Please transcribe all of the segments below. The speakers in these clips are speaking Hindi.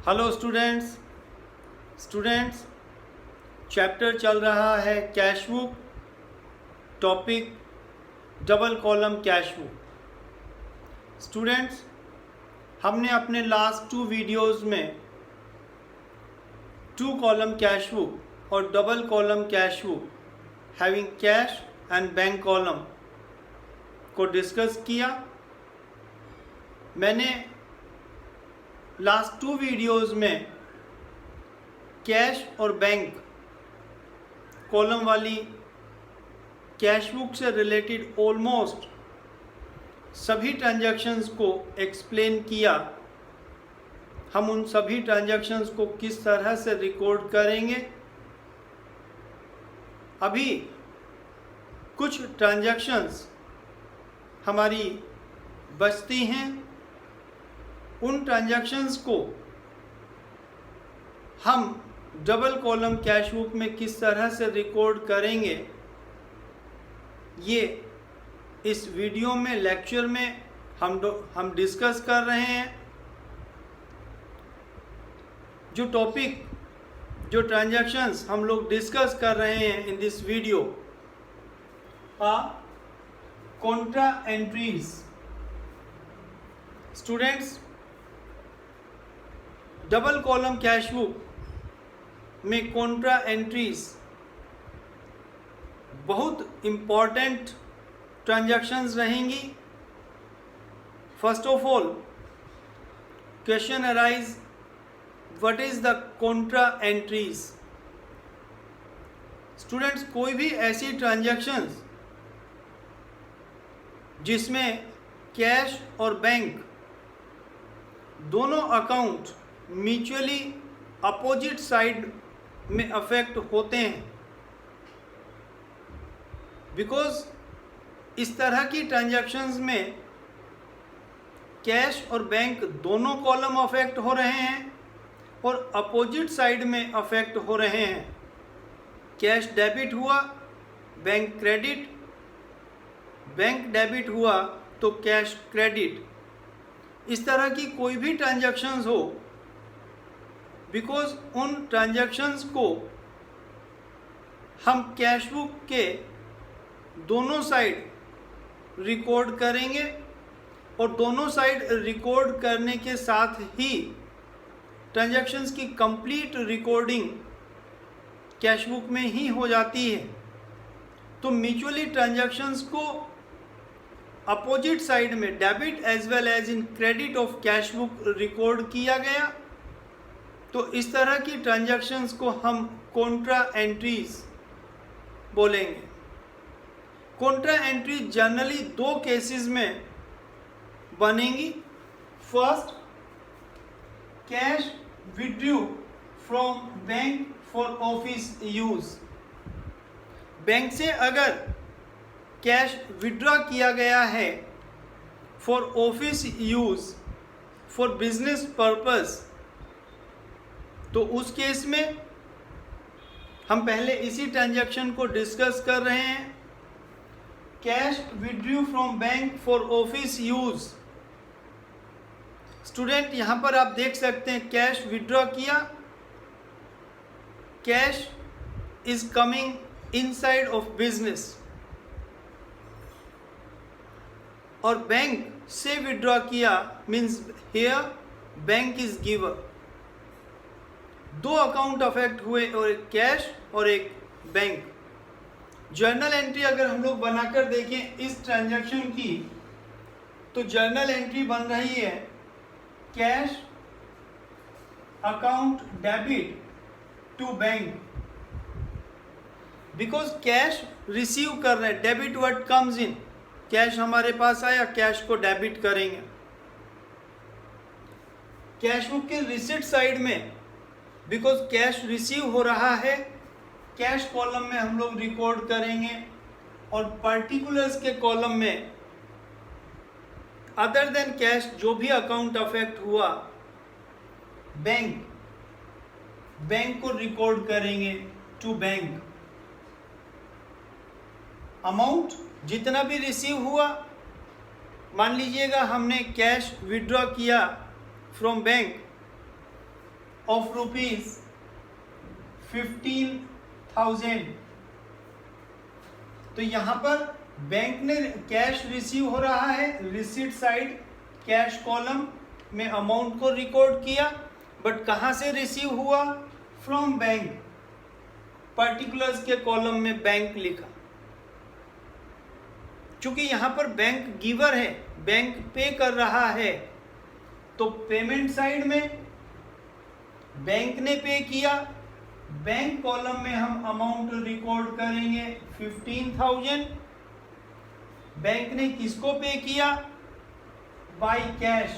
हेलो स्टूडेंट्स चैप्टर चल रहा है cash book. Topic double column cash book. Students, हमने अपने लास्ट 2 वीडियोस में 2 कॉलम कैश बुक और double column cash book having cash and bank column को डिस्कस किया। मैंने लास्ट 2 वीडियोस में कैश और बैंक कॉलम वाली कैश बुक से रिलेटेड ऑलमोस्ट सभी ट्रांजैक्शंस को एक्सप्लेन किया। हम उन सभी ट्रांजैक्शंस को किस तरह से रिकॉर्ड करेंगे। अभी कुछ ट्रांजैक्शंस हमारी बचती हैं। उन ट्रांजैक्शंस को हम डबल कॉलम कैश बुक में किस तरह से रिकॉर्ड करेंगे, ये इस वीडियो में लेक्चर में हम डिस्कस कर रहे हैं। जो टॉपिक जो ट्रांजैक्शंस हम लोग डिस्कस कर रहे हैं in this video are contra entries. Students, double column cash book में कॉन्ट्रा एंट्रीज बहुत इम्पॉर्टेंट ट्रांजैक्शंस रहेंगी। First of all question arise, what is the contra entries. Students, कोई भी ऐसी ट्रांजैक्शंस जिसमें कैश और बैंक दोनों अकाउंट म्यूचुअली अपोजिट साइड में अफेक्ट होते हैं, बिकॉज इस तरह की ट्रांजैक्शंस में कैश और बैंक दोनों कॉलम अफेक्ट हो रहे हैं और अपोजिट साइड में अफेक्ट हो रहे हैं। कैश डेबिट हुआ, बैंक क्रेडिट, बैंक डेबिट हुआ तो कैश क्रेडिट। इस तरह की कोई भी ट्रांजैक्शंस हो, बिकॉज उन ट्रांजैक्शंस को हम कैश बुक के दोनों साइड रिकॉर्ड करेंगे और दोनों साइड रिकॉर्ड करने के साथ ही ट्रांजैक्शंस की कंप्लीट रिकॉर्डिंग कैश बुक में ही हो जाती है। तो म्यूचुअली ट्रांजैक्शंस को अपोजिट साइड में debit as well as in credit of cash book record किया गया। तो इस तरह की ट्रांजैक्शंस को हम कॉन्ट्रा एंट्रीज बोलेंगे। कॉन्ट्रा एंट्री जनरली 2 केसेस में बनेंगी। First, cash withdrew from bank for office use. Bank से अगर कैश विड्रॉ किया गया है for office use, for business purpose, तो उस केस में हम पहले इसी ट्रांजैक्शन को डिस्कस कर रहे हैं। Cash withdrew from bank for office use. Student, यहां पर आप देख सकते हैं कैश विड्रॉ किया, cash is coming inside of business, और बैंक से विड्रॉ किया means here bank is giver. 2 account affect हुए, और एक कैश और एक बैंक। जर्नल एंट्री अगर हम लोग बनाकर देखें इस ट्रांजैक्शन की, तो जर्नल एंट्री बन रही है cash account debit to bank, because cash receive कर रहे हैं। Debit what comes in, cash हमारे पास आया, कैश को डेबिट करेंगे। कैश बुक के रिसिट साइड में बिकॉज कैश रिसीव हो रहा है, कैश कॉलम में हम लोग रिकॉर्ड करेंगे, और पर्टिकुलर्स के कॉलम में अदर देन कैश जो भी अकाउंट अफेक्ट हुआ, बैंक को रिकॉर्ड करेंगे टू बैंक। अमाउंट जितना भी रिसीव हुआ, मान लीजिएगा हमने कैश विड्रॉ किया फ्रॉम बैंक ऑफ ₹15,000। तो यहां पर बैंक ने कैश रिसीव हो रहा है, रिसीट साइड कैश कॉलम में अमाउंट को रिकॉर्ड किया, बट कहां से रिसीव हुआ? From bank. पर्टिकुलर्स के कॉलम में बैंक लिखा, क्योंकि यहां पर बैंक गिवर है, बैंक पे कर रहा है, तो पेमेंट साइड में बैंक ने पे किया, बैंक कॉलम में हम अमाउंट रिकॉर्ड करेंगे 15,000। बैंक ने किसको पे किया? By cash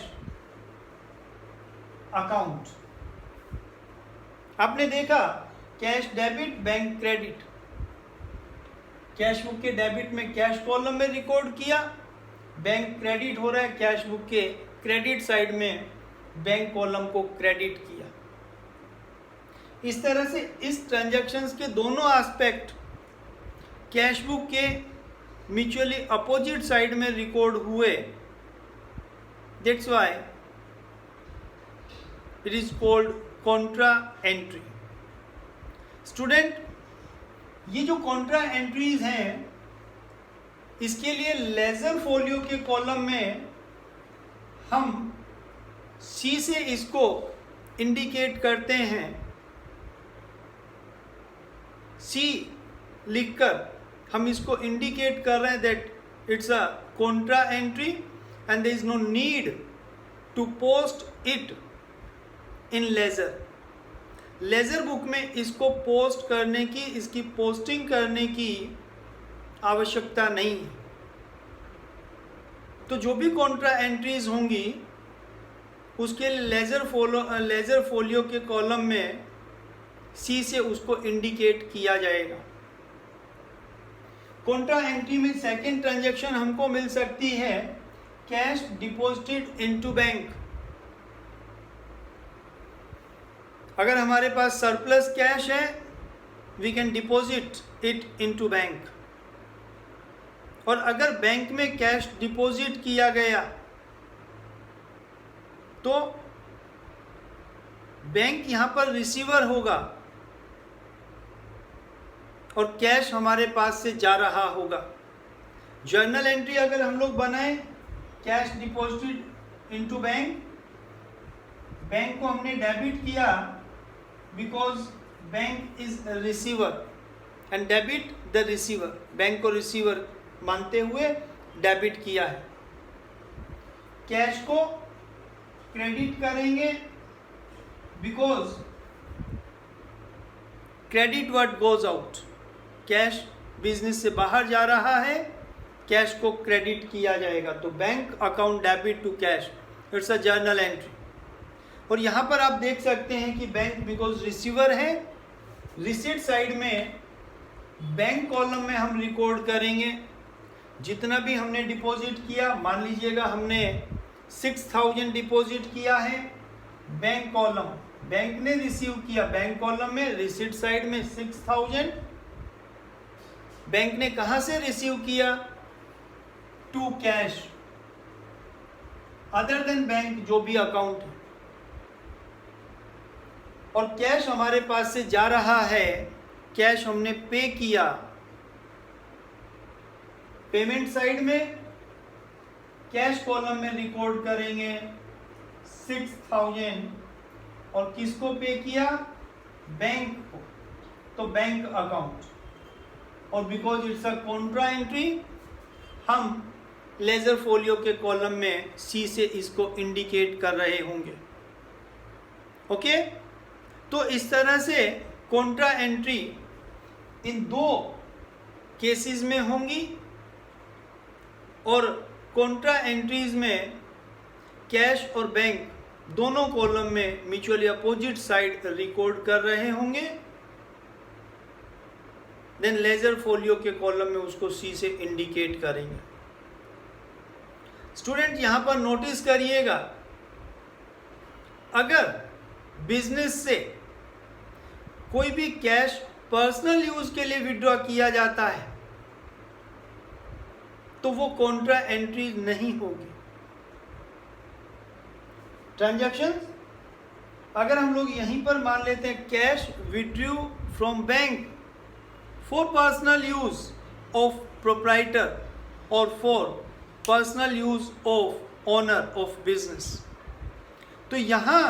account. आपने देखा cash debit, bank credit. Cash book के डेबिट में कैश कॉलम में रिकॉर्ड किया, बैंक क्रेडिट हो रहा है, कैश बुक के क्रेडिट साइड में बैंक कॉलम को क्रेडिट किया। इस तरह से इस ट्रांजैक्शंस के दोनों एस्पेक्ट कैश बुक के म्यूचुअली अपोजिट साइड में रिकॉर्ड हुए। That's why it is called Contra entry. Student, ये जो कॉन्ट्रा एंट्रीज हैं, इसके लिए लेजर फोलियो के कॉलम में हम सी से इसको इंडिकेट करते हैं। सी लिखकर हम इसको इंडिकेट कर रहे हैं that it's a contra entry and there is no need to post it in ledger. Ledger book में इसको पोस्ट करने की, इसकी पोस्टिंग करने की आवश्यकता नहीं है। तो जो भी कॉन्ट्रा एंट्रीज होंगी उसके लिए लेजर फोलियो के कॉलम में सी से उसको इंडिकेट किया जाएगा। कॉन्ट्रा एंट्री में सेकेंड ट्रांजैक्शन हमको मिल सकती है कैश डिपॉजिटेड इनटू बैंक। अगर हमारे पास सरप्लस कैश है, we can deposit it into bank. और अगर बैंक में कैश डिपॉजिट किया गया तो बैंक यहां पर रिसीवर होगा और कैश हमारे पास से जा रहा होगा। जर्नल एंट्री अगर हम लोग बनाएं, cash deposited into bank, bank को हमने डेबिट किया because bank is receiver and debit the receiver, bank को रिसीवर मानते हुए डेबिट किया है। कैश को क्रेडिट करेंगे because credit what goes out, cash business से बाहर जा रहा है, कैश को क्रेडिट किया जाएगा। तो bank account debit to cash, it's a journal entry. और यहाँ पर आप देख सकते हैं कि बैंक बिकॉज रिसीवर है, रिसीट साइड में बैंक कॉलम में हम रिकॉर्ड करेंगे जितना भी हमने डिपॉजिट किया। मान लीजिएगा हमने 6,000 डिपॉजिट किया है, बैंक कॉलम, बैंक ने रिसीव किया, बैंक कॉलम में रिसीट साइड में 6,000। बैंक ने कहां से रिसीव किया? To cash, other than bank जो भी अकाउंट है। और कैश हमारे पास से जा रहा है, कैश हमने पे किया। पेमेंट साइड में कैश कॉलम में रिकॉर्ड करेंगे 6,000 और किसको पे किया? बैंक को, तो बैंक अकाउंट। और because it's a contra entry, हम लेजर फोलियो के कॉलम में सी से इसको इंडिकेट कर रहे होंगे। ओके, तो इस तरह से कॉन्ट्रा एंट्री इन दो केसेस में होंगी। और कॉन्ट्रा एंट्रीज में कैश और बैंक दोनों कॉलम में म्यूचुअली अपोजिट साइड रिकॉर्ड कर रहे होंगे। देन लेजर फोलियो के कॉलम में उसको सी से इंडिकेट करेंगे। स्टूडेंट, यहां पर नोटिस करिएगा, अगर बिजनेस से कोई भी कैश पर्सनल यूज के लिए विड्रॉ किया जाता है तो वो कॉन्ट्रा एंट्री नहीं होगी। ट्रांजैक्शन अगर हम लोग यहीं पर मान लेते हैं cash withdrew from bank for personal use of proprietor और for personal use of owner of business, तो यहां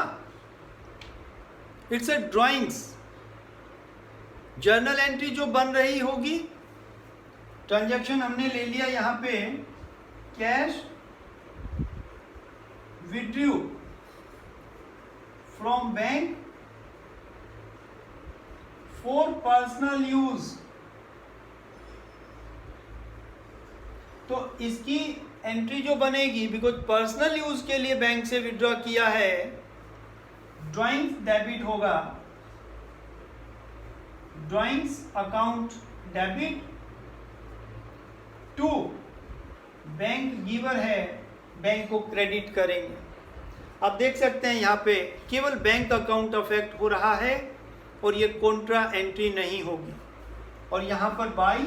it's a drawings. Journal entry जो बन रही होगी, ट्रांजैक्शन हमने ले लिया यहां पे cash withdrew from bank for personal use, तो इसकी एंट्री जो बनेगी, बिकॉज पर्सनल यूज के लिए बैंक से विड्रॉ किया है, ड्राइंग्स डेबिट होगा, drawings account debit to bank giver है, बैंक को क्रेडिट करेंगे। आप देख सकते हैं यहाँ पे केवल बैंक अकाउंट अफेक्ट हो रहा है और ये कॉन्ट्रा एंट्री नहीं होगी। और यहाँ पर बाय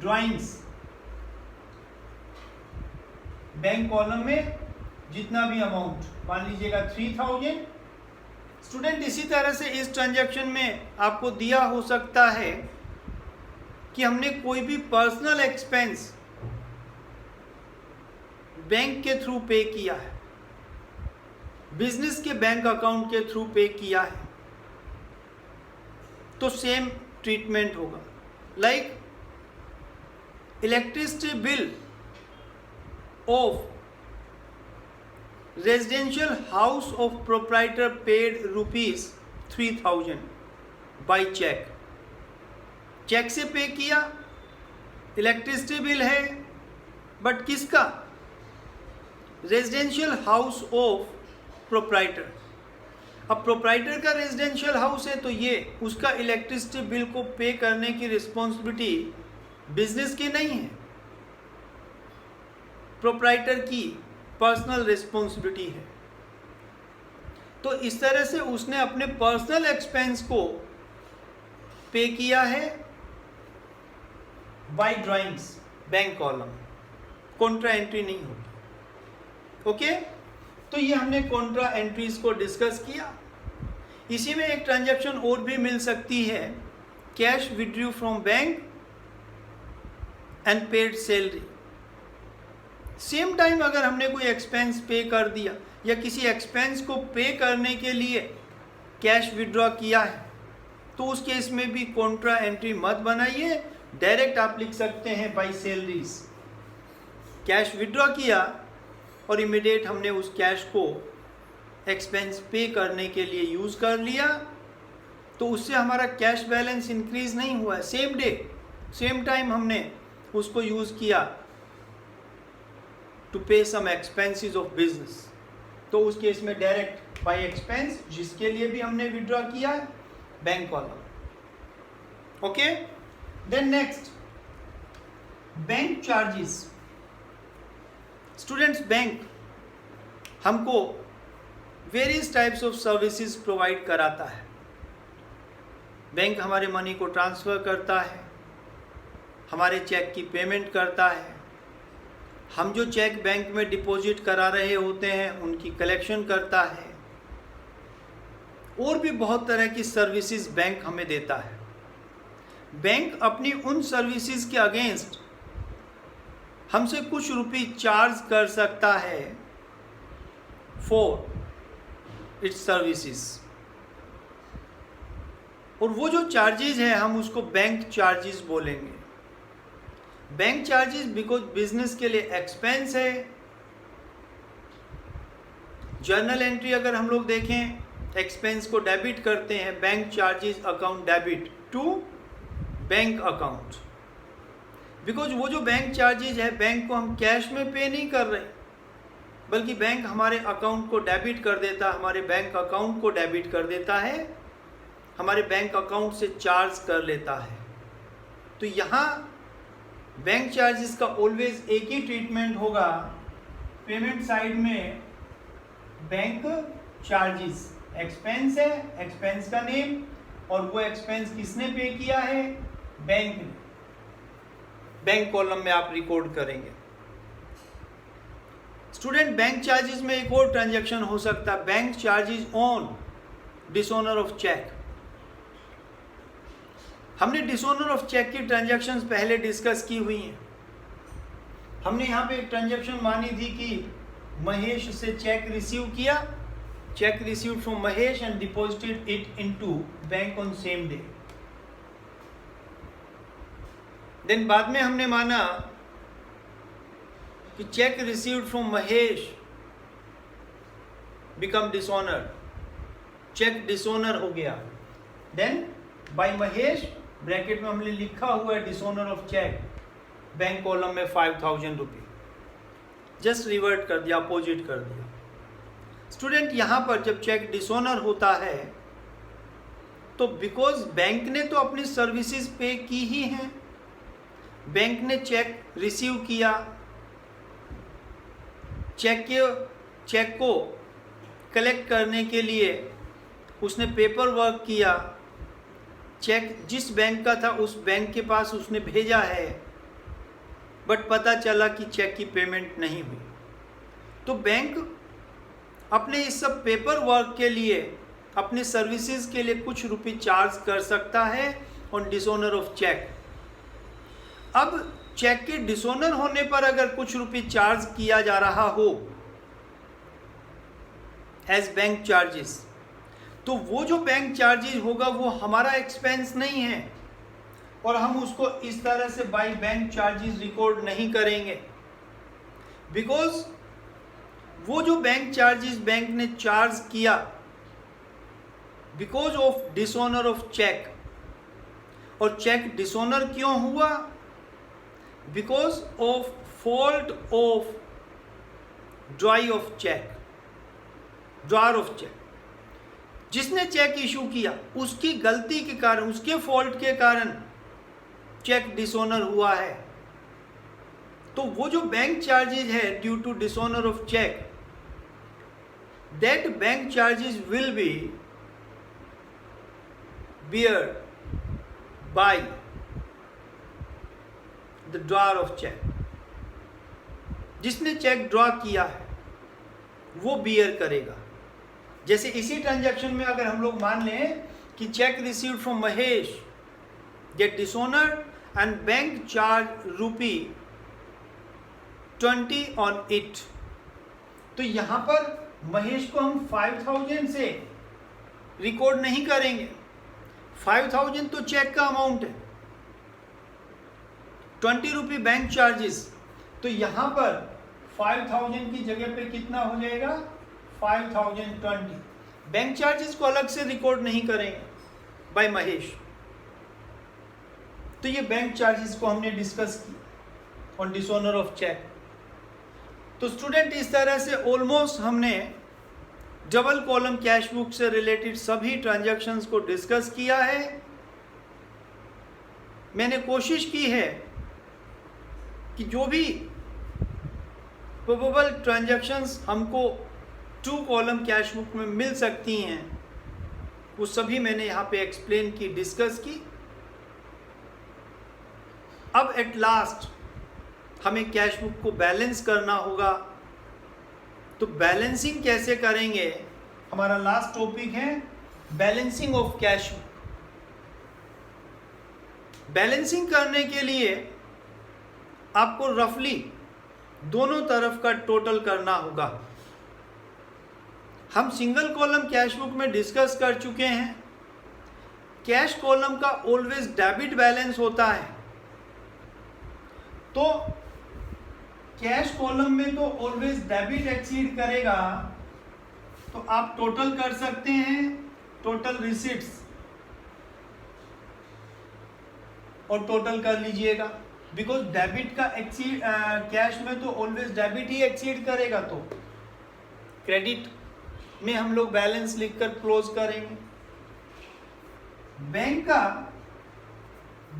ड्राइंग्स बैंक कॉलम में जितना भी अमाउंट मान लीजिएगा 3000 स्टूडेंट। इसी तरह से इस ट्रांजैक्शन में आपको दिया हो सकता है कि हमने कोई भी पर्सनल एक्सपेंस बैंक के थ्रू पे किया है, बिजनेस के बैंक अकाउंट के थ्रू पे किया है, तो सेम ट्रीटमेंट होगा। Like electricity bill of residential house of proprietor paid ₹3000 by cheque, cheque से पे किया, इलेक्ट्रिसिटी बिल है, बट किसका? Residential house of proprietor. अब प्रोप्राइटर का रेजिडेंशियल हाउस है तो ये उसका इलेक्ट्रिसिटी बिल को पे करने की रिस्पॉन्सिबिलिटी बिजनेस की नहीं है, प्रोप्राइटर की पर्सनल रिस्पॉन्सिबिलिटी है। तो इस तरह से उसने अपने पर्सनल एक्सपेंस को पे किया है by drawings bank column, contra entry नहीं होगी। ओके, तो ये हमने कॉन्ट्रा एंट्रीज को डिस्कस किया। इसी में एक ट्रांजैक्शन और भी मिल सकती है, cash withdrew from bank and paid salary. Same time अगर हमने कोई एक्सपेंस पे कर दिया या किसी एक्सपेंस को पे करने के लिए कैश विड्रॉ किया है, तो उस केस में भी कॉन्ट्रा एंट्री मत बनाइए, डायरेक्ट आप लिख सकते हैं बाय सैलरीज। कैश विड्रॉ किया और इमीडिएट हमने उस कैश को एक्सपेंस पे करने के लिए यूज़ कर लिया, तो उससे हमारा कैश बैलेंस इंक्रीज नहीं हुआ है। सेम डे सेम टाइम हमने उसको यूज़ किया टू पे सम एक्सपेंसेस ऑफ बिजनेस, तो उस केस में डायरेक्ट बाय एक्सपेंस, जिसके लिए भी हमने विड्रॉ किया है, bank column. Okay, then next bank charges. Students, bank हमको various types of services provide कराता है। बैंक हमारे मनी को ट्रांसफ़र करता है, हमारे चेक की पेमेंट करता है, हम जो चेक बैंक में डिपॉजिट करा रहे होते हैं उनकी कलेक्शन करता है, और भी बहुत तरह की सर्विसेज बैंक हमें देता है। बैंक अपनी उन सर्विसेज के अगेंस्ट हमसे कुछ रुपये चार्ज कर सकता है फॉर इट्स सर्विसेज, और वो जो चार्जेस है हम उसको बैंक चार्जेस बोलेंगे। बैंक चार्जेस बिकॉज बिजनेस के लिए एक्सपेंस है। जर्नल एंट्री अगर हम लोग देखें, एक्सपेंस को डेबिट करते हैं, bank charges account debit to bank account, because वो जो बैंक चार्जेस है बैंक को हम कैश में पे नहीं कर रहे, बल्कि बैंक हमारे अकाउंट को डेबिट कर देता, हमारे बैंक अकाउंट को डेबिट कर देता है, हमारे बैंक अकाउंट से चार्ज कर लेता है। तो यहाँ बैंक चार्जेस का ऑलवेज एक ही ट्रीटमेंट होगा, पेमेंट साइड में बैंक चार्जेस, एक्सपेंस है, एक्सपेंस का नेम, और वो एक्सपेंस किसने पे किया है? बैंक ने। बैंक कॉलम में आप रिकॉर्ड करेंगे। स्टूडेंट, बैंक चार्जेस में एक और ट्रांजैक्शन हो सकता है, bank charges on dishonour of cheque. हमने डिसऑनर ऑफ चेक की ट्रांजैक्शंस पहले डिस्कस की हुई हैं। हमने यहाँ पे एक ट्रांजैक्शन मानी थी कि महेश से चेक रिसीव किया, cheque received from Mahesh and deposited it into bank on same day. Then बाद में हमने माना कि cheque received from Mahesh become dishonour, cheque dishonour हो गया। देन बाय महेश ब्रैकेट में हमने लिखा हुआ है dishonour of cheque, bank column में 5000 रुपये, जस्ट रिवर्ट कर दिया, अपोजिट कर दिया। स्टूडेंट, यहां पर जब चेक डिसऑनर होता है तो बिकॉज बैंक ने तो अपनी सर्विसेज पे की ही हैं, बैंक ने चेक रिसीव किया, चेक को कलेक्ट करने के लिए उसने पेपर वर्क किया, चेक जिस बैंक का था उस बैंक के पास उसने भेजा है, बट पता चला कि चेक की पेमेंट नहीं हुई, तो बैंक अपने इस सब पेपर वर्क के लिए, अपने सर्विसेज के लिए कुछ रुपये चार्ज कर सकता है ऑन डिसऑनर ऑफ चेक। अब चेक के डिसऑनर होने पर अगर कुछ रुपये चार्ज किया जा रहा हो एज बैंक चार्जेस, तो वो जो बैंक चार्जेस होगा वो हमारा एक्सपेंस नहीं है और हम उसको इस तरह से बाय बैंक चार्जेस रिकॉर्ड नहीं करेंगे, बिकॉज वो जो बैंक चार्जेस बैंक ने चार्ज किया because of dishonour of cheque, और चेक डिसऑनर क्यों हुआ? Because of fault of dry of cheque, drawer of cheque. जिसने चेक इशू किया उसकी गलती के कारण, उसके फॉल्ट के कारण चेक डिसऑनर हुआ है, तो वो जो बैंक चार्जेस है due to dishonour of cheque, that bank charges will be bear by the drawer of check। जिसने चेक ड्रॉ किया है वो बियर करेगा। जैसे इसी ट्रांजैक्शन में अगर हम लोग मान लें कि cheque received from Mahesh get dishonoured and bank charge ₹20 on it, तो यहां पर महेश को हम 5000 से रिकॉर्ड नहीं करेंगे। 5000 तो चेक का अमाउंट है, 20 रुपये बैंक चार्जेस, तो यहां पर 5000 की जगह पे कितना हो जाएगा? 5020। बैंक चार्जेस को अलग से रिकॉर्ड नहीं करेंगे बाय महेश। तो ये बैंक चार्जेस को हमने डिस्कस किया ऑन डिसऑनर ऑफ चेक। तो स्टूडेंट, इस तरह से ऑलमोस्ट हमने डबल कॉलम कैश बुक से रिलेटेड सभी ट्रांजैक्शंस को डिस्कस किया है। मैंने कोशिश की है कि जो भी प्रोबेबल ट्रांजैक्शंस हमको 2 कॉलम कैश बुक में मिल सकती हैं वो सभी मैंने यहाँ पे एक्सप्लेन की, डिस्कस की। अब एट लास्ट हमें कैश बुक को बैलेंस करना होगा, तो बैलेंसिंग कैसे करेंगे? हमारा लास्ट टॉपिक है balancing of cash book. Balancing करने के लिए आपको रफली दोनों तरफ का टोटल करना होगा। हम सिंगल कॉलम कैश बुक में डिस्कस कर चुके हैं, कैश कॉलम का ऑलवेज डेबिट बैलेंस होता है, तो कैश कॉलम में तो ऑलवेज डेबिट एक्सीड करेगा, तो आप टोटल कर सकते हैं, टोटल रिसीट्स और टोटल कर लीजिएगा, बिकॉज डेबिट का एक्सीड कैश में तो ऑलवेज डेबिट ही एक्सीड करेगा, तो क्रेडिट में हम लोग बैलेंस लिखकर क्लोज करेंगे। बैंक का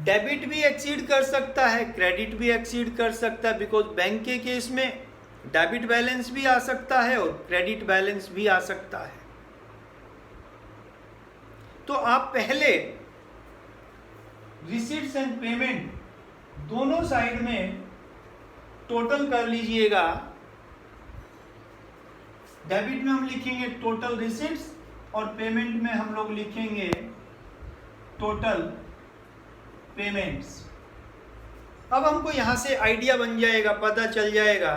डेबिट भी एक्सीड कर सकता है, क्रेडिट भी एक्सीड कर सकता है, बिकॉज बैंक के केस में डेबिट बैलेंस भी आ सकता है और क्रेडिट बैलेंस भी आ सकता है। तो आप पहले रिसीट्स एंड पेमेंट दोनों साइड में टोटल कर लीजिएगा डेबिट में हम लिखेंगे टोटल रिसीट्स और पेमेंट में हम लोग लिखेंगे टोटल पेमेंट्स। अब हमको यहां से आइडिया बन जाएगा, पता चल जाएगा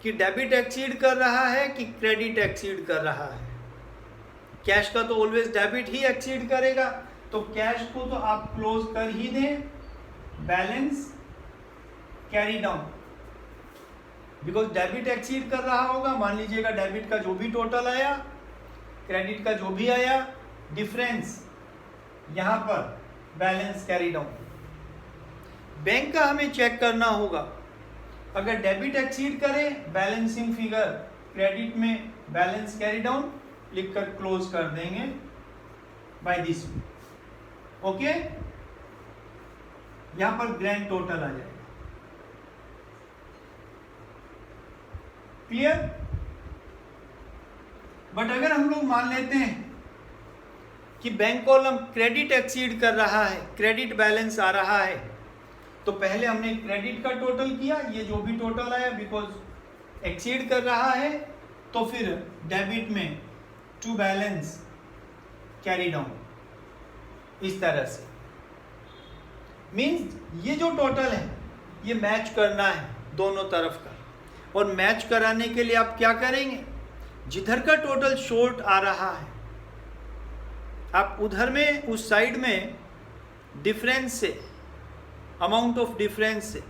कि डेबिट एक्सीड कर रहा है कि क्रेडिट एक्सीड कर रहा है। कैश का तो ऑलवेज डेबिट ही एक्सीड करेगा, तो कैश को तो आप क्लोज कर ही दें, balance carry down, because debit exceed कर रहा होगा। मान लीजिएगा डेबिट का जो भी टोटल आया, क्रेडिट का जो भी आया, डिफरेंस यहां पर बैलेंस कैरी डाउन। बैंक का हमें चेक करना होगा, अगर डेबिट एक्सीड करे बैलेंसिंग फिगर, क्रेडिट में बैलेंस कैरी डाउन लिखकर क्लोज कर देंगे बाय दिस। ओके, यहां पर ग्रैंड टोटल आ जाएगा। क्लियर? बट अगर हम लोग मान लेते हैं कि बैंक कॉलम क्रेडिट एक्सीड कर रहा है, क्रेडिट बैलेंस आ रहा है, तो पहले हमने क्रेडिट का टोटल किया, ये जो भी टोटल आया बिकॉज एक्सीड कर रहा है, तो फिर डेबिट में टू बैलेंस कैरी डाउन, इस तरह से। मींस ये जो टोटल है ये मैच करना है दोनों तरफ का, और मैच कराने के लिए आप क्या करेंगे, जिधर का टोटल शॉर्ट आ रहा है आप उधर में, उस साइड में डिफरेंस से, अमाउंट ऑफ डिफरेंस से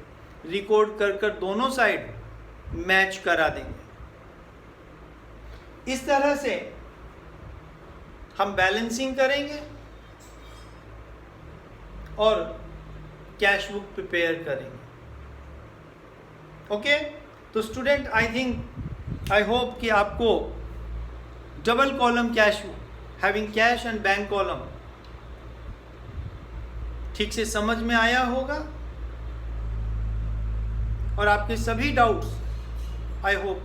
रिकॉर्ड कर कर दोनों साइड मैच करा देंगे। इस तरह से हम बैलेंसिंग करेंगे और कैश बुक प्रिपेयर करेंगे। ओके, तो स्टूडेंट आई होप कि आपको double column cash book having cash and bank column ठीक से समझ में आया होगा, और आपके सभी डाउट्स आई होप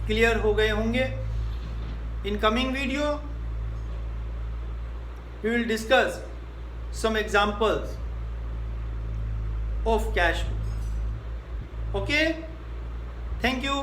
क्लियर हो गए होंगे। In coming video we will discuss some examples of cash book. Okay, thank you.